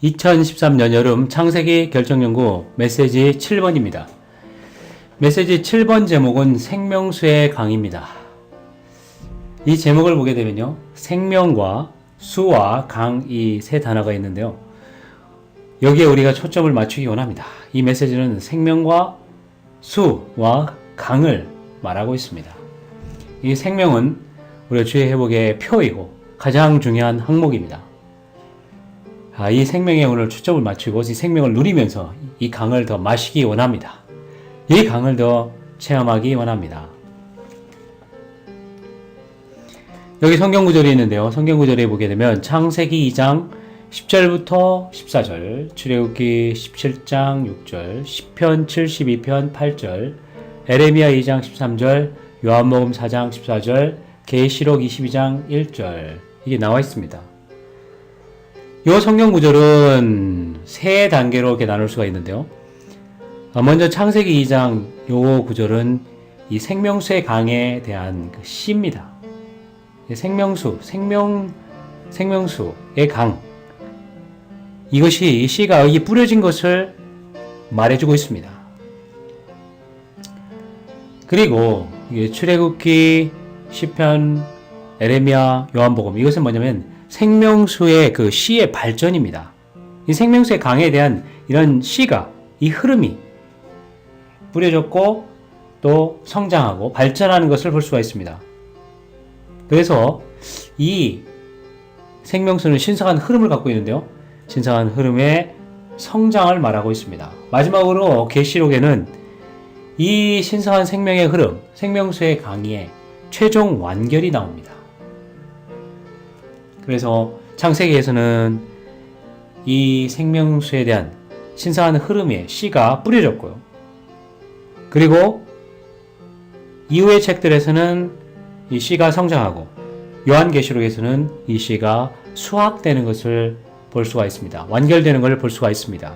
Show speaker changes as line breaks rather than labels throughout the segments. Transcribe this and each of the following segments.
2013년 여름 창세기 결정연구 메시지 7번입니다. 메시지 7번 제목은 생명수의 강입니다. 이 제목을 보게 되면요, 생명과 수와 강 이 세 단어가 있는데요, 여기에 우리가 초점을 맞추기 원합니다. 이 메시지는 생명과 수와 강을 말하고 있습니다. 이 생명은 우리 주의 회복의 표이고 가장 중요한 항목입니다. 이 생명에 오늘 초점을 맞추고 이 생명을 누리면서 이 강을 더 마시기 원합니다. 이 강을 더 체험하기 원합니다. 여기 성경 구절이 있는데요, 성경 구절에 보게 되면 창세기 2장 10절부터 14절, 출애굽기 17장 6절, 시편 72편 8절, 에레미야 2장 13절, 요한복음 4장 14절, 계시록 22장 1절 이게 나와 있습니다. 이 성경 구절은 세 단계로 이렇게 나눌 수가 있는데요, 먼저 창세기 2장 요 구절은 이 생명수의 강에 대한 그 시입니다. 생명수의 강, 이것이 이 씨가 여기 뿌려진 것을 말해주고 있습니다. 그리고 출애굽기, 시편, 에레미야, 요한복음, 이것은 뭐냐면 생명수의 그 씨의 발전입니다. 이 생명수의 강에 대한 이런 씨가, 이 흐름이 뿌려졌고 또 성장하고 발전하는 것을 볼 수가 있습니다. 그래서 이 생명수는 신성한 흐름을 갖고 있는데요, 신성한 흐름의 성장을 말하고 있습니다. 마지막으로 계시록에는 이 신성한 생명의 흐름, 생명수의 강의 최종 완결이 나옵니다. 그래서 창세기에서는 이 생명수에 대한 신성한 흐름의 씨가 뿌려졌고요, 그리고 이후의 책들에서는 이 씨가 성장하고 요한계시록에서는 이 씨가 수확되는 것을 볼 수가 있습니다. 완결되는 것을 볼 수가 있습니다.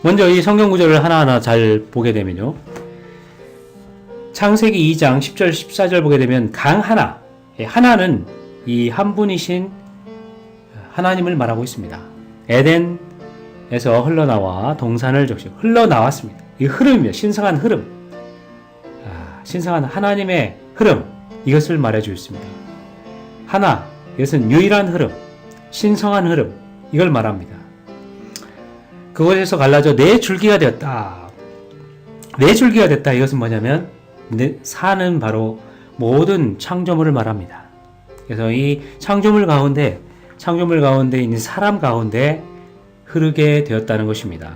먼저 이 성경 구절을 하나하나 잘 보게 되면요, 창세기 2장 10절 14절 보게 되면 강 하나, 하나는 이 한 분이신 하나님을 말하고 있습니다. 에덴에서 흘러나와 동산을 적시고 흘러나왔습니다. 이 흐름이며 신성한 흐름, 신성한 하나님의 흐름, 이것을 말해주고 있습니다. 하나, 이것은 유일한 흐름, 신성한 흐름, 이걸 말합니다. 그것에서 갈라져 네 줄기가 되었다. 네 줄기가 됐다. 이것은 뭐냐면 산은 바로 모든 창조물을 말합니다. 그래서 이 창조물 가운데 있는 사람 가운데 흐르게 되었다는 것입니다.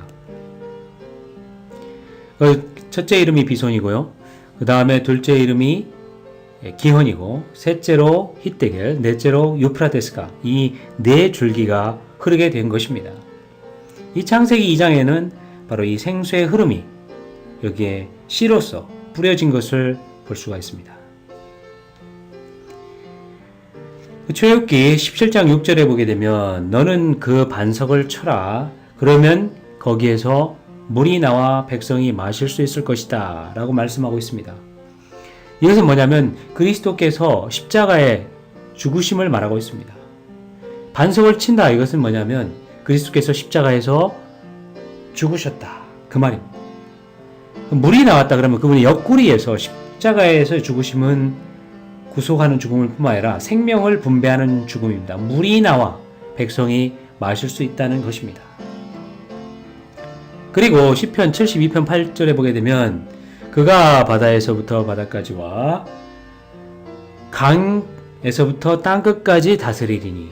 첫째 이름이 비손이고요, 그 다음에 둘째 이름이 기혼이고, 셋째로 히데겔, 넷째로 유프라테스가, 이 네 줄기가 흐르게 된 것입니다. 이 창세기 2장에는 바로 이 생수의 흐름이 여기에 씨로서 뿌려진 것을 볼 수가 있습니다. 출애굽기 17장 6절에 보게 되면 너는 그 반석을 쳐라, 그러면 거기에서 물이 나와 백성이 마실 수 있을 것이다 라고 말씀하고 있습니다. 이것은 뭐냐면 그리스도께서 십자가에 죽으심을 말하고 있습니다. 반석을 친다, 이것은 뭐냐면 그리스도께서 십자가에서 죽으셨다, 그 말입니다. 물이 나왔다 그러면 그분이 옆구리에서, 십자가에서 죽으심은 구속하는 죽음을 뿐만 아니라 생명을 분배하는 죽음입니다. 물이 나와 백성이 마실 수 있다는 것입니다. 그리고 시편 72편 8절에 보게 되면 그가 바다에서부터 바다까지와 강에서부터 땅끝까지 다스리리니,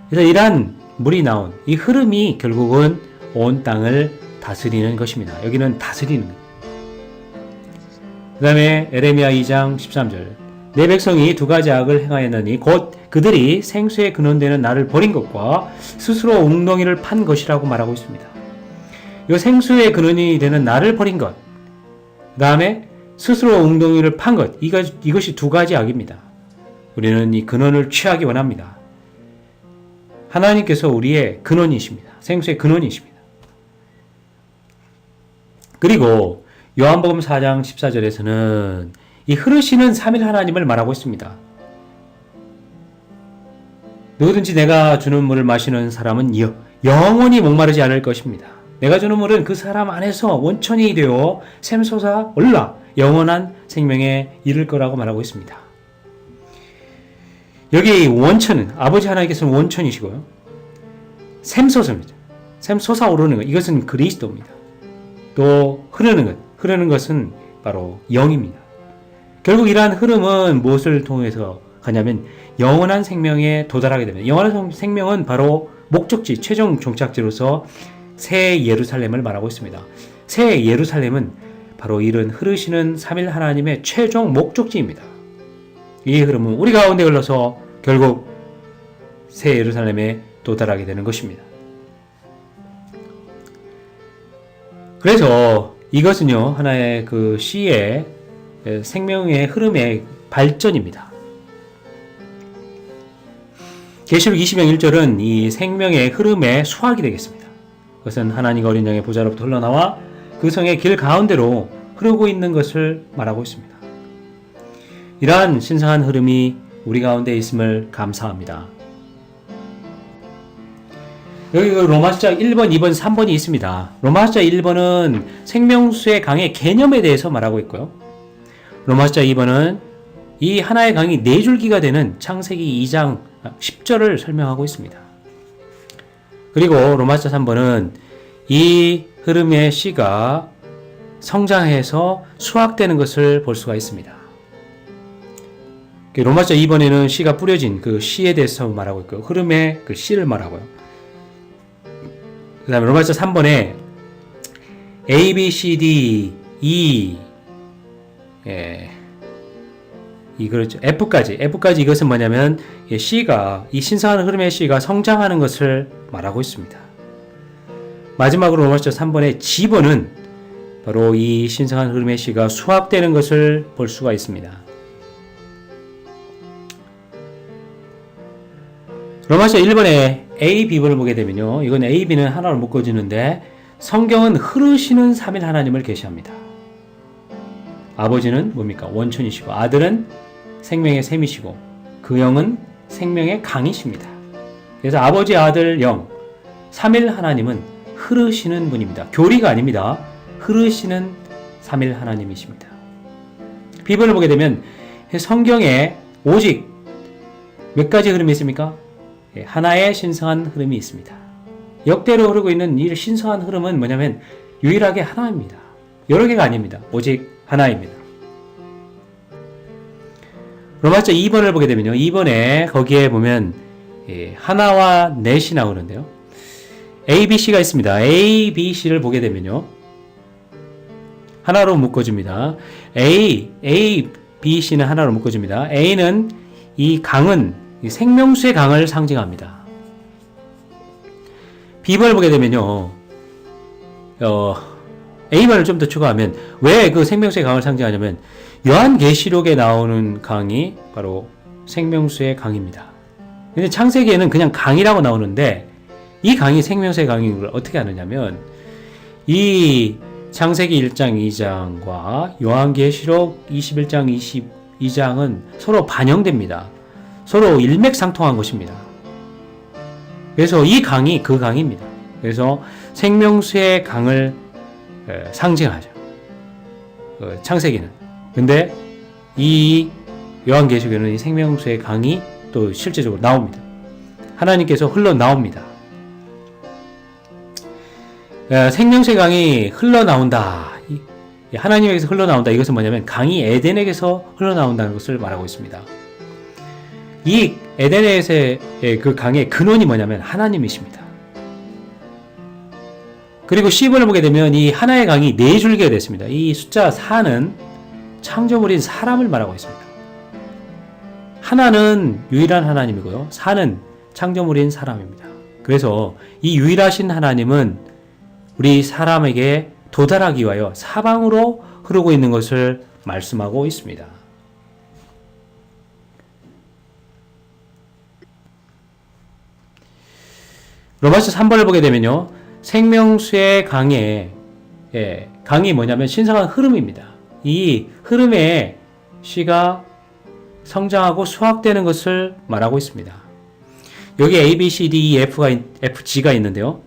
그래서 이러한 물이 나온 이 흐름이 결국은 온 땅을 다스리는 것입니다. 여기는 다스리는 것. 그 다음에 에레미야 2장 13절, 내 백성이 두 가지 악을 행하였느니 곧 그들이 생수의 근원되는 나를 버린 것과 스스로 웅덩이를 판 것이라고 말하고 있습니다. 이 생수의 근원이 되는 나를 버린 것, 그 다음에 스스로 웅덩이를 판 것, 이것이 두 가지 악입니다. 우리는 이 근원을 취하기 원합니다. 하나님께서 우리의 근원이십니다. 생수의 근원이십니다. 그리고 요한복음 4장 14절에서는 이 흐르시는 3일 하나님을 말하고 있습니다. 누구든지 내가 주는 물을 마시는 사람은 영원히 목마르지 않을 것입니다. 내가 주는 물은 그 사람 안에서 원천이 되어 샘솟아 올라 영원한 생명에 이를 거라고 말하고 있습니다. 여기 원천은 아버지 하나님께서는 원천이시고요. 샘솟습니다. 샘솟아 오르는 것, 이것은 그리스도입니다. 또 흐르는 것은 바로 영입니다. 결국 이러한 흐름은 무엇을 통해서 가냐면 영원한 생명에 도달하게 됩니다. 영원한 생명은 바로 목적지, 최종 종착지로서 새 예루살렘을 말하고 있습니다. 새 예루살렘은 바로 이런 흐르시는 삼일 하나님의 최종 목적지입니다. 이 흐름은 우리 가운데 흘러서 결국 새 예루살렘에 도달하게 되는 것입니다. 그래서 이것은요, 하나의 그 시의 생명의 흐름의 발전입니다. 계시록 20장 1절은 이 생명의 흐름의 수확이 되겠습니다. 그것은 하나님과 어린 양의 보좌로부터 흘러나와 그 성의 길 가운데로 흐르고 있는 것을 말하고 있습니다. 이러한 신성한 흐름이 우리 가운데 있음을 감사합니다. 여기 로마서 1번, 2번, 3번이 있습니다. 로마서 1번은 생명수의 강의 개념에 대해서 말하고 있고요. 로마서 2번은 이 하나의 강이 네 줄기가 되는 창세기 2장 10절을 설명하고 있습니다. 그리고 로마서 3번은 이 흐름의 씨가 성장해서 수확되는 것을 볼 수가 있습니다. 로마서 2번에는 씨가 뿌려진 그 씨에 대해서 말하고 있고 흐름의 그 씨를 말하고요. 그 다음에 로마서 3번에 A, B, C, D, E 그렇죠. F까지 이것은 뭐냐면 C가 이 신성한 흐름의 C가 성장하는 것을 말하고 있습니다. 마지막으로 로마서 3번의 G번은 바로 이 신성한 흐름의 C가 수확되는 것을 볼 수가 있습니다. 로마서 1번에 A, B번을 보게 되면요, 이건 A, B는 하나로 묶어지는데 성경은 흐르시는 삼일 하나님을 계시합니다. 아버지는 뭡니까? 원천이시고 아들은 생명의 샘이시고 그 영은 생명의 강이십니다. 그래서 아버지, 아들, 영 삼일 하나님은 흐르시는 분입니다. 교리가 아닙니다. 흐르시는 삼일 하나님이십니다. 비번을 보게 되면 성경에 오직 몇 가지 흐름이 있습니까? 하나의 신성한 흐름이 있습니다. 역대로 흐르고 있는 이 신성한 흐름은 뭐냐면 유일하게 하나입니다. 여러 개가 아닙니다. 오직 하나입니다. 로마서 2번을 보게 되면요, 2번에 거기에 보면 하나와 넷이 나오는데요, A, B, C가 있습니다. A, B, C를 보게 되면요, 하나로 묶어집니다. A, B, C는 하나로 묶어집니다. A는 이 강은 생명수의 강을 상징합니다. B번을 보게 되면요, A번을 좀 더 추가하면 왜 그 생명수의 강을 상징하냐면 요한계시록에 나오는 강이 바로 생명수의 강입니다. 근데 창세기에는 그냥 강이라고 나오는데 이 강이 생명수의 강인 걸 어떻게 아느냐면 이 창세기 1장 2장과 요한계시록 21장 22장은 서로 반영됩니다. 서로 일맥상통한 것입니다. 그래서 이 강이 그 강입니다. 그래서 생명수의 강을 상징하죠. 창세기는. 근데 이 요한계시록에는 이 생명수의 강이 또 실제적으로 나옵니다. 하나님께서 흘러나옵니다. 생명수의 강이 흘러나온다. 하나님에게서 흘러나온다. 이것은 뭐냐면 강이 에덴에게서 흘러나온다는 것을 말하고 있습니다. 이 에덴에서의 그 강의 근원이 뭐냐면 하나님이십니다. 그리고 10번을 보게 되면 이 하나의 강이 네 줄기가 됐습니다. 이 숫자 4는 창조물인 사람을 말하고 있습니다. 하나는 유일한 하나님이고요, 4는 창조물인 사람입니다. 그래서 이 유일하신 하나님은 우리 사람에게 도달하기 위하여 사방으로 흐르고 있는 것을 말씀하고 있습니다. 로마서 3번을 보게 되면요, 생명수의 강이 뭐냐면 신성한 흐름입니다. 이 흐름에 씨가 성장하고 수확되는 것을 말하고 있습니다. 여기 A, B, C, D, E, F, G가 있는데요.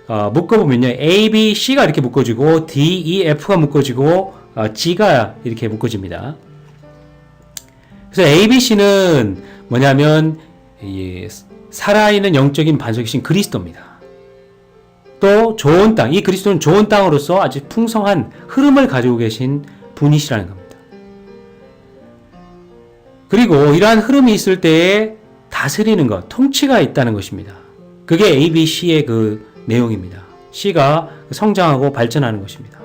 묶어보면요. A, B, C가 이렇게 묶어지고 D, E, F가 묶어지고 G가 이렇게 묶어집니다. 그래서 A, B, C는 뭐냐면 살아있는 영적인 반석이신 그리스도입니다. 또 좋은 땅, 이 그리스도는 좋은 땅으로서 아주 풍성한 흐름을 가지고 계신 분이시라는 겁니다. 그리고 이러한 흐름이 있을 때에 다스리는 것, 통치가 있다는 것입니다. 그게 A, B, C의 그 내용입니다. C가 성장하고 발전하는 것입니다.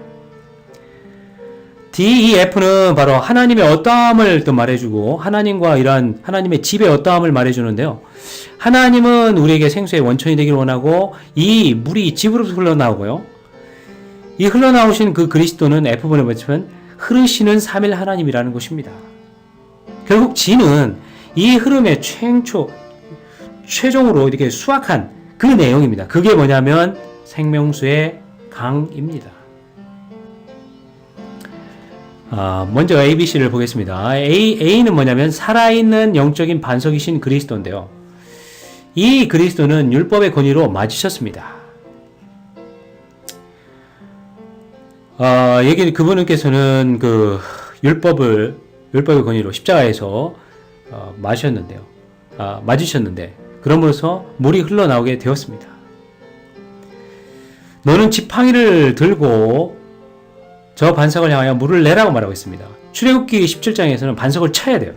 D, E, F는 바로 하나님의 어떠함을 또 말해주고 하나님과 이러한 하나님의 집의 어떠함을 말해주는데요. 하나님은 우리에게 생수의 원천이 되기를 원하고 이 물이 집으로부터 흘러나오고요. 이 흘러나오신 그 그리스도는 F분에 보시면 흐르시는 삼일 하나님이라는 것입니다. 결국 G는 이 흐름의 최종으로 이렇게 수확한 그 내용입니다. 그게 뭐냐면 생명수의 강입니다. 먼저 ABC를 보겠습니다. A는 뭐냐면 살아있는 영적인 반석이신 그리스도인데요. 이 그리스도는 율법의 권위로 맞으셨습니다. 그분께서는 그 율법의 권위로 십자가에서 맞으셨는데 그럼으로써 물이 흘러나오게 되었습니다. 너는 지팡이를 들고 저 반석을 향하여 물을 내라고 말하고 있습니다. 출애굽기 17장에서는 반석을 쳐야 돼요.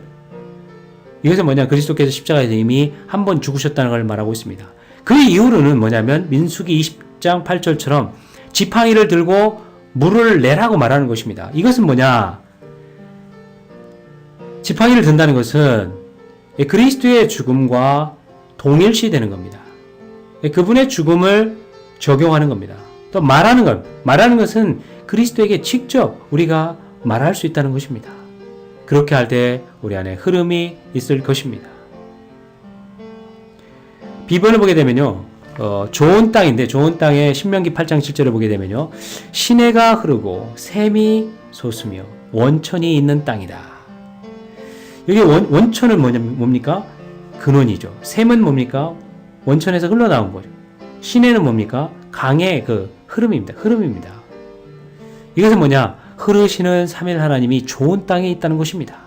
이것은 뭐냐, 그리스도께서 십자가에서 이미 한 번 죽으셨다는 걸 말하고 있습니다. 그 이후로는 뭐냐면 민수기 20장 8절처럼 지팡이를 들고 물을 내라고 말하는 것입니다. 이것은 뭐냐, 지팡이를 든다는 것은 그리스도의 죽음과 동일시되는 겁니다. 그분의 죽음을 적용하는 겁니다. 또 말하는 것은 그리스도에게 직접 우리가 말할 수 있다는 것입니다. 그렇게 할 때 우리 안에 흐름이 있을 것입니다. 비번을 보게 되면요, 좋은 땅인데 좋은 땅의 신명기 8장 7절을 보게 되면요, 시내가 흐르고 샘이 솟으며 원천이 있는 땅이다. 여기 원천은 뭡니까? 근원이죠. 샘은 뭡니까? 원천에서 흘러나온 거죠. 시내는 뭡니까? 강의 그 흐름입니다. 이것은 뭐냐? 흐르시는 삼일 하나님이 좋은 땅에 있다는 것입니다.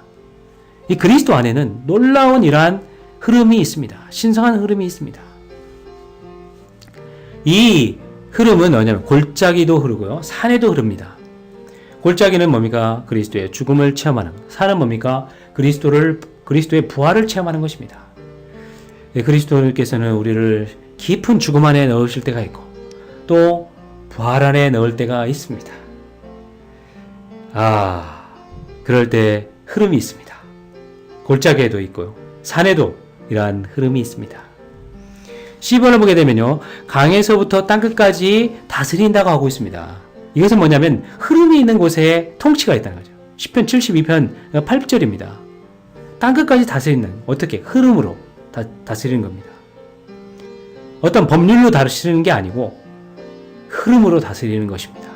이 그리스도 안에는 놀라운 이러한 흐름이 있습니다. 신성한 흐름이 있습니다. 이 흐름은 뭐냐면 골짜기도 흐르고요, 산에도 흐릅니다. 골짜기는 뭡니까? 그리스도의 죽음을 체험하는 것. 산은 뭡니까? 그리스도의 부활을 체험하는 것입니다. 그리스도께서는 우리를 깊은 죽음 안에 넣으실 때가 있고 또 부활 안에 넣을 때가 있습니다. 그럴 때 흐름이 있습니다. 골짜기에도 있고요, 산에도 이러한 흐름이 있습니다. 10번을 보게 되면요, 강에서부터 땅끝까지 다스린다고 하고 있습니다. 이것은 뭐냐면 흐름이 있는 곳에 통치가 있다는 거죠. 시편 72편 8절입니다. 땅끝까지 다스리는, 어떻게? 흐름으로 다스리는 겁니다. 어떤 법률로 다스리는 게 아니고 흐름으로 다스리는 것입니다.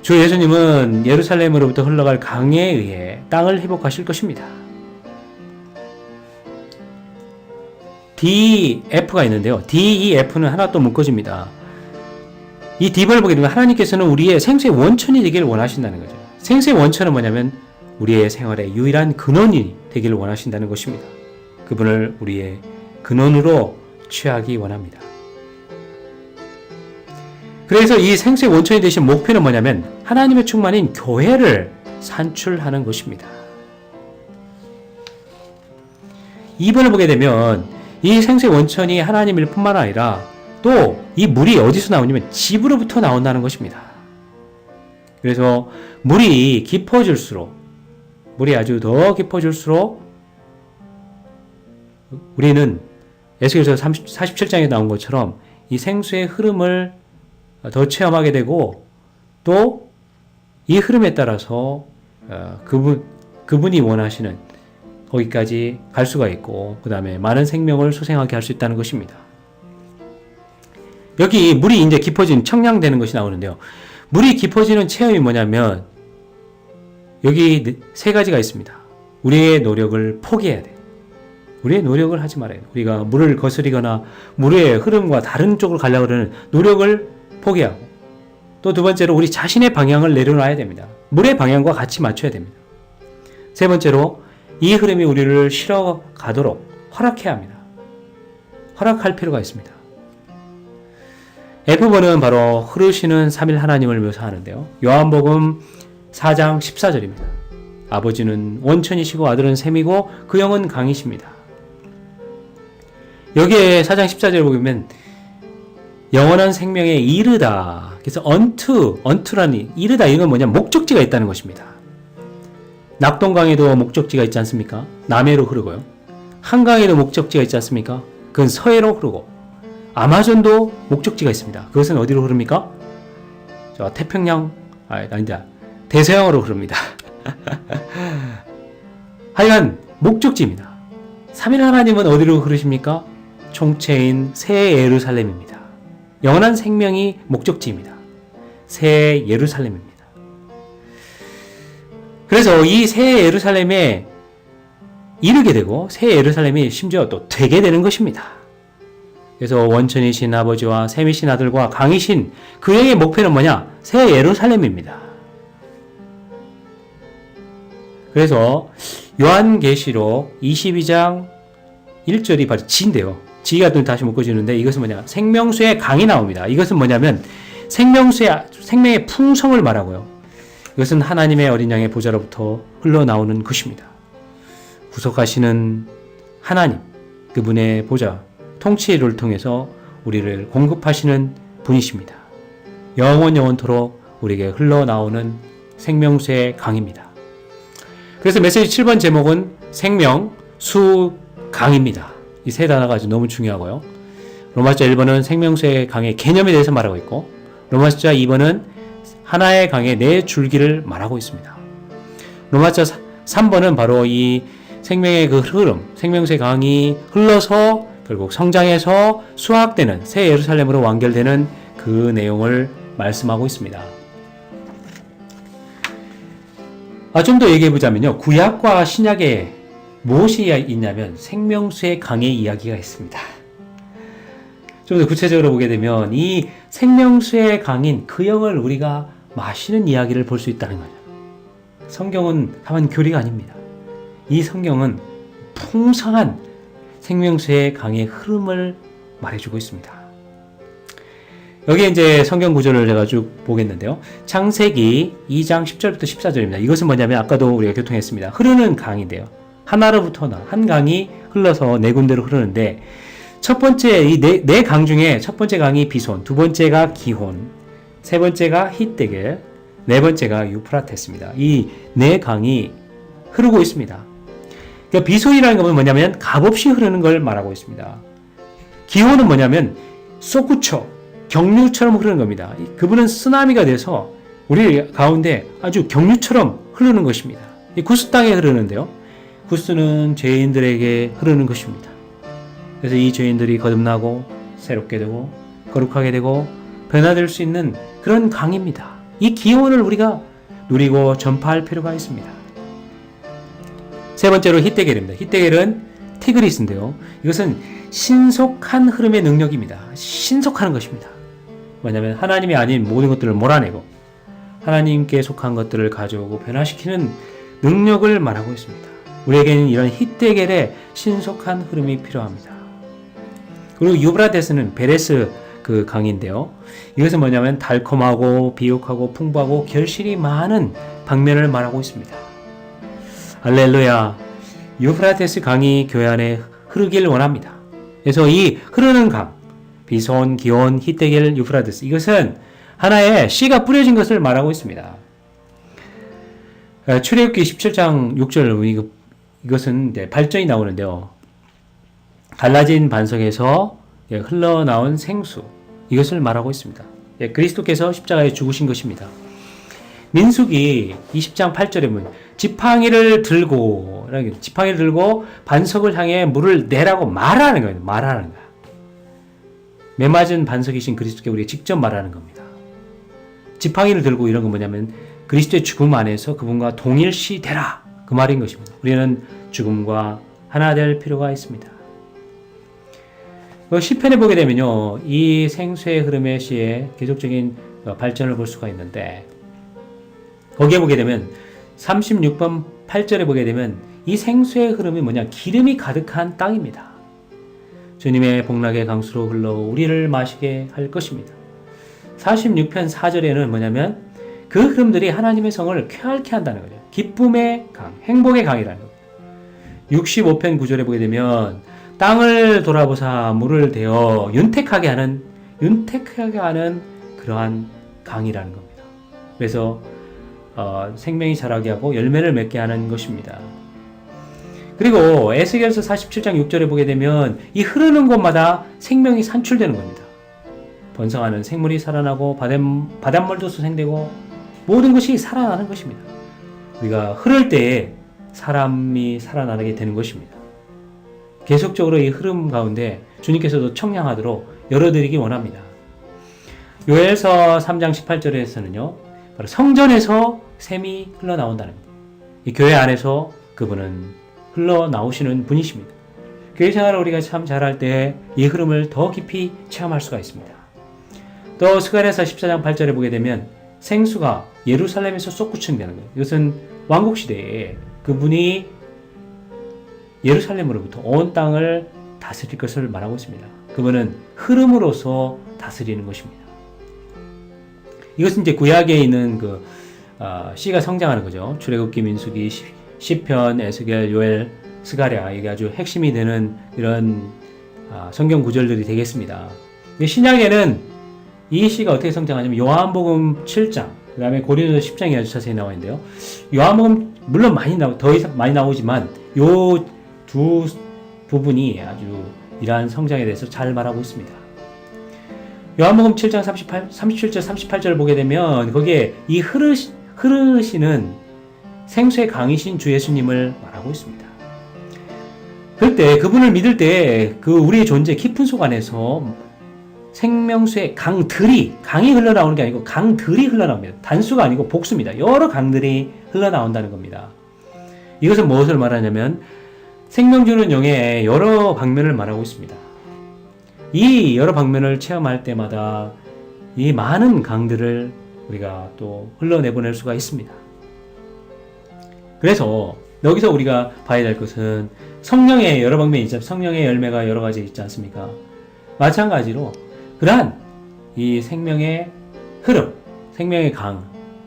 주 예수님은 예루살렘으로부터 흘러갈 강에 의해 땅을 회복하실 것입니다. D, F가 있는데요. D, E, F는 하나 또 묶어집니다. 이 D번을 보게 되면 하나님께서는 우리의 생수의 원천이 되기를 원하신다는 거죠. 생수의 원천은 뭐냐면 우리의 생활의 유일한 근원이 되기를 원하신다는 것입니다. 그분을 우리의 근원으로 취하기 원합니다. 그래서 이 생수의 원천이 되신 목표는 뭐냐면 하나님의 충만인 교회를 산출하는 것입니다. 2번을 보게 되면 이 생수의 원천이 하나님일 뿐만 아니라 또 이 물이 어디서 나오냐면 집으로부터 나온다는 것입니다. 그래서 물이 아주 더 깊어질수록 우리는 에스겔서 47장에 나온 것처럼 이 생수의 흐름을 더 체험하게 되고 또 이 흐름에 따라서 그분이 원하시는 거기까지 갈 수가 있고 그 다음에 많은 생명을 소생하게 할 수 있다는 것입니다. 여기 물이 이제 깊어진 청량되는 것이 나오는데요. 물이 깊어지는 체험이 뭐냐면 여기 세 가지가 있습니다. 우리의 노력을 포기해야 돼. 우리의 노력을 하지 말아야 돼요. 우리가 물을 거스리거나 물의 흐름과 다른 쪽으로 가려고 하는 노력을 포기하고, 또 두 번째로 우리 자신의 방향을 내려놔야 됩니다. 물의 방향과 같이 맞춰야 됩니다. 세 번째로 이 흐름이 우리를 실어 가도록 허락해야 합니다. 허락할 필요가 있습니다. F번은 바로 흐르시는 삼일 하나님을 묘사하는데요. 요한복음 4장 14절입니다. 아버지는 원천이시고 아들은 샘이고 그 영은 강이십니다. 여기에 4장 14절 보면 영원한 생명에 이르다. 그래서 언투라니 이르다, 이건 뭐냐, 목적지가 있다는 것입니다. 낙동강에도 목적지가 있지 않습니까? 남해로 흐르고요. 한강에도 목적지가 있지 않습니까? 그건 서해로 흐르고, 아마존도 목적지가 있습니다. 그것은 어디로 흐릅니까? 저 태평양, 아니다, 대서양으로 흐릅니다. 하여간 목적지입니다. 삼일 하나님은 어디로 흐르십니까? 총체인 새 예루살렘입니다. 영원한 생명이 목적지입니다. 새 예루살렘입니다. 그래서 이 새 예루살렘에 이르게 되고 새 예루살렘이 심지어 또 되게 되는 것입니다. 그래서 원천이신 아버지와 샘이신 아들과 강이신 그의 목표는 뭐냐? 새 예루살렘입니다. 그래서 요한계시록 22장 1절이 바로 지인데요. 지가 또 다시 묶어지는데, 이것은 뭐냐? 생명수의 강이 나옵니다. 이것은 뭐냐면 생명의 풍성을 말하고요. 이것은 하나님의 어린 양의 보좌로부터 흘러나오는 것입니다. 구속하시는 하나님, 그분의 보좌, 통치를 통해서 우리를 공급하시는 분이십니다. 영원토록 우리에게 흘러나오는 생명수의 강입니다. 그래서 메시지 7번 제목은 생명수 강입니다. 이 세 단어가 아주 너무 중요하고요. 로마서 1번은 생명수의 강의 개념에 대해서 말하고 있고, 로마서 2번은 하나의 강의 네 줄기를 말하고 있습니다. 로마서 3번은 바로 이 생명의 그 흐름, 생명수의 강이 흘러서 결국 성장해서 수확되는 새 예루살렘으로 완결되는 그 내용을 말씀하고 있습니다. 좀 더 얘기해보자면요. 구약과 신약에 무엇이 있냐면 생명수의 강의 이야기가 있습니다. 좀 더 구체적으로 보게 되면 이 생명수의 강인 그 영을 우리가 마시는 이야기를 볼 수 있다는 거죠. 성경은 다만 교리가 아닙니다. 이 성경은 풍성한 생명수의 강의 흐름을 말해주고 있습니다. 여기에 이제 성경 구절을 제가 쭉 보겠는데요. 창세기 2장 10절부터 14절입니다. 이것은 뭐냐면 아까도 우리가 교통했습니다. 흐르는 강인데요. 하나로부터 한 강이 흘러서 네 군데로 흐르는데, 첫 번째 이 네 강 중에 첫 번째 강이 비손, 두 번째가 기혼, 세 번째가 히데겔, 네 번째가 유프라테스입니다. 이 네 강이 흐르고 있습니다. 그러니까 비손이라는 것은 뭐냐면 값없이 흐르는 걸 말하고 있습니다. 기혼은 뭐냐면 솟구쳐 경류처럼 흐르는 겁니다. 그분은 쓰나미가 돼서 우리 가운데 아주 경류처럼 흐르는 것입니다. 이 구스 땅에 흐르는데요. 구스는 죄인들에게 흐르는 것입니다. 그래서 이 죄인들이 거듭나고 새롭게 되고 거룩하게 되고 변화될 수 있는 그런 강입니다. 이 기원을 우리가 누리고 전파할 필요가 있습니다. 세 번째로 히데겔입니다. 히데겔은 티그리스인데요. 이것은 신속한 흐름의 능력입니다. 신속하는 것입니다. 뭐냐면 하나님이 아닌 모든 것들을 몰아내고 하나님께 속한 것들을 가져오고 변화시키는 능력을 말하고 있습니다. 우리에게는 이런 히데겔의 신속한 흐름이 필요합니다. 그리고 유브라데스는 베레스 그 강인데요. 이것은 뭐냐면 달콤하고 비옥하고 풍부하고 결실이 많은 방면을 말하고 있습니다. 할렐루야. 유브라데스 강이 교회 안에 흐르길 원합니다. 그래서 이 흐르는 강, 비손, 기온, 히데겔, 유브라데스, 이것은 하나의 씨가 뿌려진 것을 말하고 있습니다. 출애굽기 17장 6절, 이것은 이제 발전이 나오는데요. 갈라진 반석에서 흘러나온 생수, 이것을 말하고 있습니다. 그리스도께서 십자가에 죽으신 것입니다. 민수기 20장 8절에 보면 지팡이를 들고 반석을 향해 물을 내라고 말하는 거예요. 말하는 거야. 메맞은 반석이신 그리스도께 우리가 직접 말하는 겁니다. 지팡이를 들고 이런 건 뭐냐면 그리스도의 죽음 안에서 그분과 동일시 되라, 그 말인 것입니다. 우리는 죽음과 하나 될 필요가 있습니다. 시편에 보게 되면요, 이 생수의 흐름의 시에 계속적인 발전을 볼 수가 있는데, 거기에 보게 되면 36번 8절에 보게 되면 이 생수의 흐름이 뭐냐, 기름이 가득한 땅입니다. 주님의 복락의 강수로 흘러 우리를 마시게 할 것입니다. 46편 4절에는 뭐냐면 그 흐름들이 하나님의 성을 쾌활케 한다는 거죠. 기쁨의 강, 행복의 강이라는 겁니다. 65편 9절에 보게 되면 땅을 돌아보사 물을 대어 윤택하게 하는 그러한 강이라는 겁니다. 그래서 생명이 자라게 하고 열매를 맺게 하는 것입니다. 그리고 에스겔서 47장 6절에 보게 되면 이 흐르는 곳마다 생명이 산출되는 겁니다. 번성하는 생물이 살아나고 바닷물도 수생되고 모든 것이 살아나는 것입니다. 우리가 흐를 때에 사람이 살아나게 되는 것입니다. 계속적으로 이 흐름 가운데 주님께서도 청량하도록 열어드리기 원합니다. 요엘서 3장 18절에서는요, 바로 성전에서 샘이 흘러나온다는 겁니다. 이 교회 안에서 그분은 흘러나오시는 분이십니다. 교회 생활을 우리가 참 잘할 때 이 흐름을 더 깊이 체험할 수가 있습니다. 또 스가랴서 14장 8절에 보게 되면 생수가 예루살렘에서 솟구쳐내는 거예요. 이것은 왕국시대에 그분이 예루살렘으로부터 온 땅을 다스릴 것을 말하고 있습니다. 그분은 흐름으로서 다스리는 것입니다. 이것은 이제 구약에 있는 시가 성장하는 거죠. 출애굽기, 민수기, 시편, 에스겔, 요엘, 스가랴, 이게 아주 핵심이 되는 이런 성경 구절들이 되겠습니다. 신약에는 이 시가 어떻게 성장하냐면 요한복음 7장, 그 다음에 고린도서 10장이 아주 자세히 나와 있는데요. 요한복음 물론 더 이상 많이 나오지만 요 두 부분이 아주 이러한 성장에 대해서 잘 말하고 있습니다. 요한복음 7장 37절 38절을 보게 되면 거기에 이 흐르시는 생수의 강이신 주 예수님을 말하고 있습니다. 그때 그분을 믿을 때 우리의 존재 깊은 속 안에서 생명수의 강이 흘러나오는 게 아니고 강들이 흘러나옵니다. 단수가 아니고 복수입니다. 여러 강들이 흘러나온다는 겁니다. 이것은 무엇을 말하냐면 생명 주는 영의 여러 방면을 말하고 있습니다. 이 여러 방면을 체험할 때마다 이 많은 강들을 우리가 또 흘러내보낼 수가 있습니다. 그래서 여기서 우리가 봐야 될 것은 성령의 여러 방면이 있죠. 성령의 열매가 여러 가지 있지 않습니까? 마찬가지로 그러한 이 생명의 흐름, 생명의 강,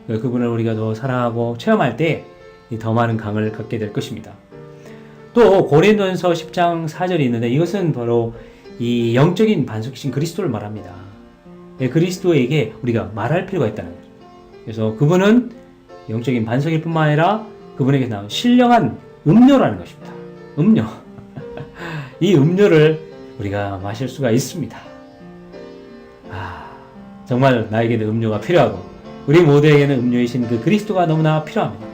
그분을 우리가 더 사랑하고 체험할 때 더 많은 강을 갖게 될 것입니다. 또 고린도전서 10장 4절이 있는데 이것은 바로 이 영적인 반석이신 그리스도를 말합니다. 그리스도에게 우리가 말할 필요가 있다는 거죠. 그래서 그분은 영적인 반석일 뿐만 아니라 그분에게 나온 신령한 음료라는 것입니다. 음료. 이 음료를 우리가 마실 수가 있습니다. 정말 나에게는 음료가 필요하고 우리 모두에게는 음료이신 그 그리스도가 너무나 필요합니다.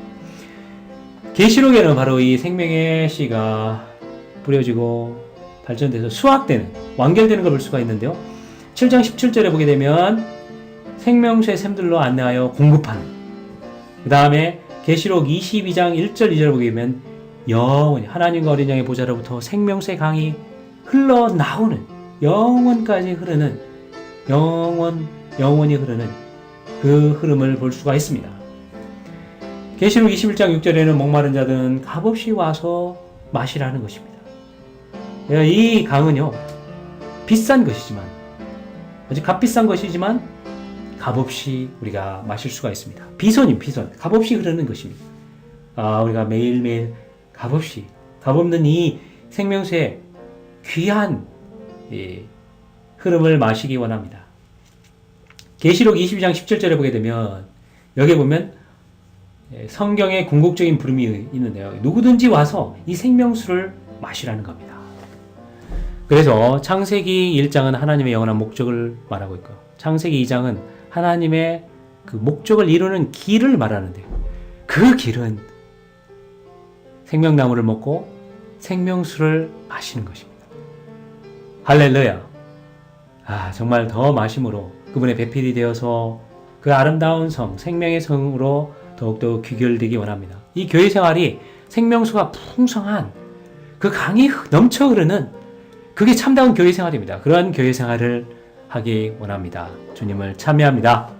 계시록에는 바로 이 생명의 씨가 뿌려지고 발전돼서 수확되는, 완결되는 걸 볼 수가 있는데요. 7장 17절에 보게 되면 생명수의 샘들로 안내하여 공급하는, 그 다음에 계시록 22장 1절 2절 보게 되면 영원히 하나님과 어린 양의 보좌로부터 생명수의 강이 흘러나오는, 영원까지 흐르는, 영원히 흐르는 그 흐름을 볼 수가 있습니다. 계시록 21장 6절에는 목마른 자들은 값없이 와서 마시라는 것입니다. 이 강은요, 비싼 것이지만, 아주 값비싼 것이지만 값없이 우리가 마실 수가 있습니다. 비손, 값없이 흐르는 것입니다. 우리가 매일매일 값없는 이 생명수의 귀한 흐름을 마시기 원합니다. 계시록 22장 17절에 보게 되면 여기에 보면 성경의 궁극적인 부름이 있는데요. 누구든지 와서 이 생명수를 마시라는 겁니다. 그래서 창세기 1장은 하나님의 영원한 목적을 말하고 있고 창세기 2장은 하나님의 그 목적을 이루는 길을 말하는데요. 그 길은 생명나무를 먹고 생명수를 마시는 것입니다. 할렐루야. 정말 더 마심으로 그분의 배필이 되어서 그 아름다운 성, 생명의 성으로 더욱더 귀결되기 원합니다. 이 교회 생활이 생명수가 풍성한 그 강이 넘쳐 흐르는 그게 참다운 교회 생활입니다. 그러한 교회 생활을 하기 원합니다. 주님을 참여합니다.